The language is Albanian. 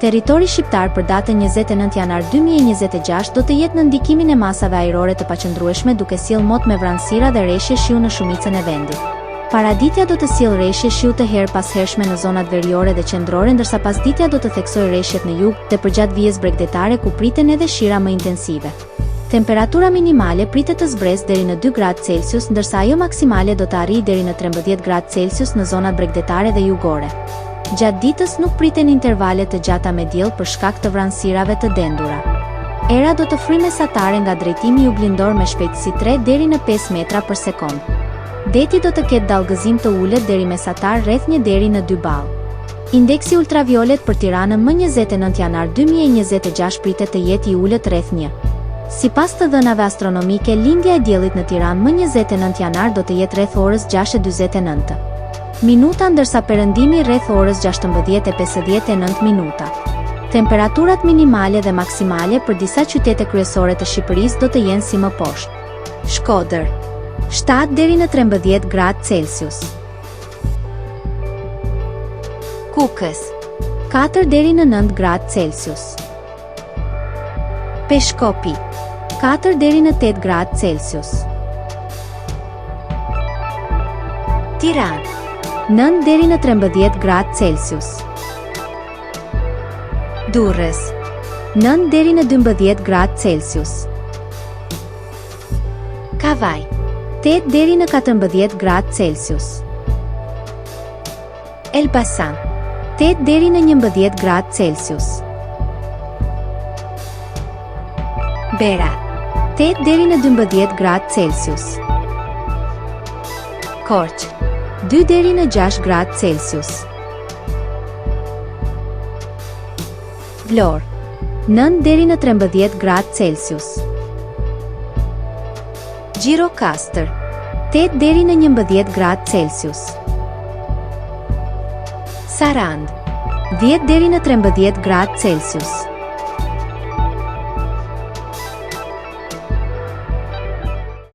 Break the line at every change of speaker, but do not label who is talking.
Territori shqiptar për datën 29 janar 2026 do të jetë në ndikimin e masave ajrore të paqëndrueshme duke sjellë mot me vranësira dhe reshje shiu në shumicën e vendit. Paraditja do të sjellë reshje shiu të herë pas hershme në zonat veriore dhe qendrore, ndërsa pasditja do të theksojë reshjet në jug dhe përgjatë vijës bregdetare ku priten edhe shira më intensive. Temperatura minimale pritet të zbresë deri në 2 gradë Celsius, ndërsa ajo maksimale do të arrijë deri në 13 gradë Celsius në zonat bregdetare dhe jugore. Gjatë ditës nuk priten intervale të gjata me diell për shkak të vranësirave të dendura. Era do të fryjë mesatare nga drejtimi juglindor me shpejtësi 3 deri në 5 metra për sekond. Deti do të ketë dallgëzim të ulët deri mesatar rreth 1 deri në 2 ball. Indeksi ultraviolet për Tiranën më 29 janar 2026 pritet të jetë i ulët rreth 1. Sipas të dhënave astronomike, lindja e diellit në Tiranë më 29 janar do të jetë rreth orës 6:49 minuta, ndërsa perëndimi rreth orës 16:59 minuta. Temperaturat minimale dhe maksimale për disa qytete kryesore të Shqipërisë do të jenë si më poshtë. Shkodër 7 deri në 13 gradë Celsius. Kukës 4 deri në 9 gradë Celsius. Peshkopi 4 deri në 8 gradë Celsius. Tiranë 9 deri në 13 gradë Celsius. Durrës 9 deri në 12 gradë Celsius. Kavaj 8 deri në 14 gradë Celsius. Elbasan 8 deri në 11 gradë Celsius. Berat 8 deri në 12 gradë Celsius. Korçë 2 deri në 6 gradë Celsius. Vlorë 9 deri në 13 gradë Celsius. Gjirokastër 8 deri në 11 gradë Celsius. Sarandë 10 deri në 13 gradë Celsius.